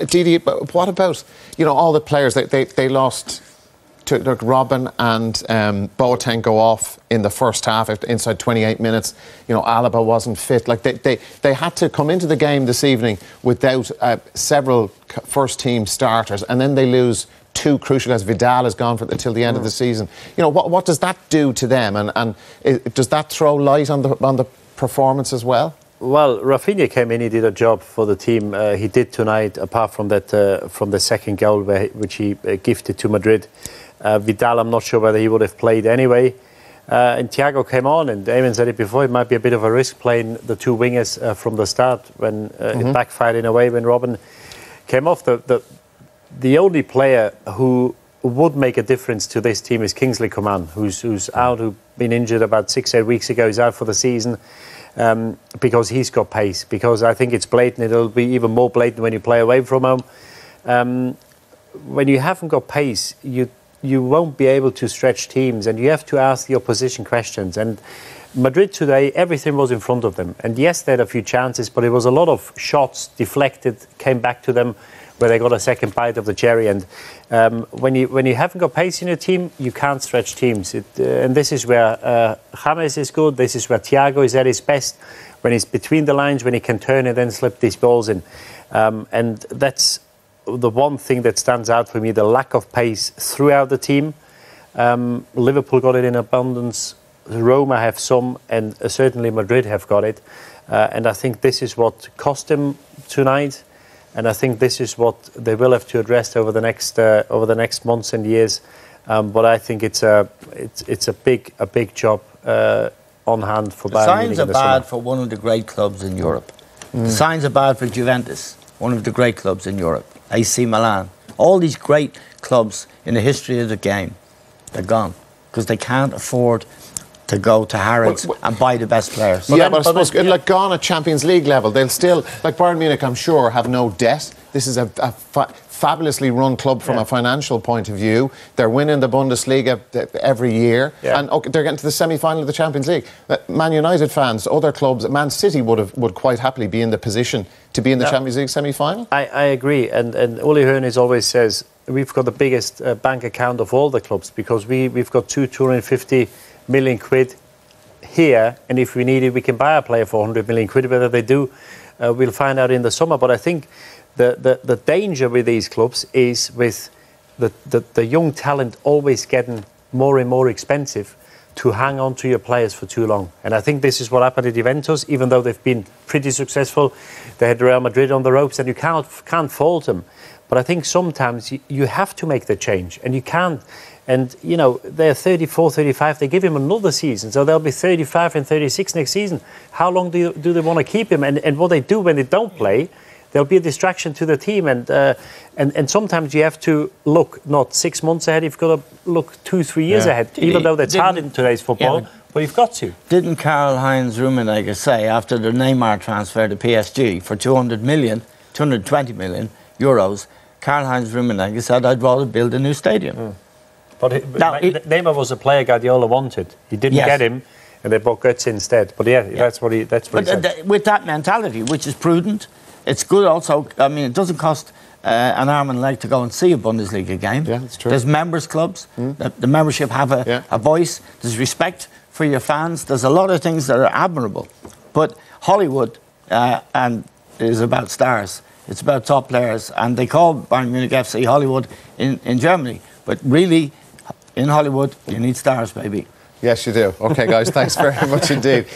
Didi, what about, all the players? They lost to Robin and Boateng go off in the first half inside 28 minutes. Alaba wasn't fit. Like they had to come into the game this evening without several first-team starters, and then they lose two crucial guys. Vidal is gone till the end of the season. What does that do to them? And does that throw light on the performance as well? Well, Rafinha came in, he did a job for the team. He did tonight, apart from that, from the second goal which he gifted to Madrid. Vidal, I'm not sure whether he would have played anyway. And Thiago came on, and Eamon said it before, it might be a bit of a risk playing the two wingers from the start when it backfired in a way when Robin came off. The only player who would make a difference to this team is Kingsley Coman, who's out, who's been injured about 6-8 weeks ago. He's out for the season. Because he's got pace, because I think it's blatant. It'll be even more blatant when you play away from home. When you haven't got pace, you won't be able to stretch teams, and you have to ask the opposition questions. And Madrid today, everything was in front of them. And yes, they had a few chances, but it was a lot of shots deflected, came back to them, where they got a second bite of the cherry. And when you haven't got pace in your team, you can't stretch teams. And this is where James is good. This is where Thiago is at his best, when he's between the lines, when he can turn and then slip these balls in. And that's the one thing that stands out for me, the lack of pace throughout the team. Liverpool got it in abundance. Roma have some, and certainly Madrid have got it. And I think this is what cost them tonight. And I think this is what they will have to address over the next months and years. But I think it's a big job on hand for Bayern Munich. The signs are bad for one of the great clubs in Europe. The signs are bad for Juventus, one of the great clubs in Europe. AC Milan, all these great clubs in the history of the game, they're gone because they can't afford to go to Harrods and buy the best players. But I suppose, like, gone at Champions League level, they'll still, like Bayern Munich, I'm sure, have no debt. This is a fabulously run club from a financial point of view. They're winning the Bundesliga every year, and they're getting to the semi-final of the Champions League. Man United fans, other clubs, Man City would quite happily be in the position to be in the Champions League semi-final. I agree, and Uli Hoeneß always says we've got the biggest bank account of all the clubs, because we've got 250 million quid here, and if we need it, we can buy a player for 100 million quid. Whether they do, we'll find out in the summer. But I think the danger with these clubs is with the young talent always getting more and more expensive to hang on to your players for too long. And I think this is what happened at Juventus. Even though they've been pretty successful, they had Real Madrid on the ropes, and you can't fault them. But I think sometimes you have to make the change, and you can't. And, they're 34, 35. They give him another season. So they'll be 35 and 36 next season. How long do they want to keep him? And what they do when they don't play, there'll be a distraction to the team. And sometimes you have to look not 6 months ahead. You've got to look 2-3 years ahead, even though that's hard in today's football. But you've got to. Didn't Karl-Heinz Rummenigge say, after the Neymar transfer to PSG for 220 million euros, Karl-Heinz Rummenigge said, I'd rather build a new stadium. But Neymar was a player Guardiola wanted. He didn't get him, and they bought Götze instead. But that's what he said. With that mentality, which is prudent, it's good also. I mean, it doesn't cost an arm and a leg to go and see a Bundesliga game. Yeah, that's true. There's members clubs. The membership have a voice. There's respect for your fans. There's a lot of things that are admirable. But Hollywood and is about stars. It's about top players. And they call Bayern Munich FC Hollywood in Germany. But really, in Hollywood, you need stars, baby. Yes, you do. OK, guys, thanks very much indeed.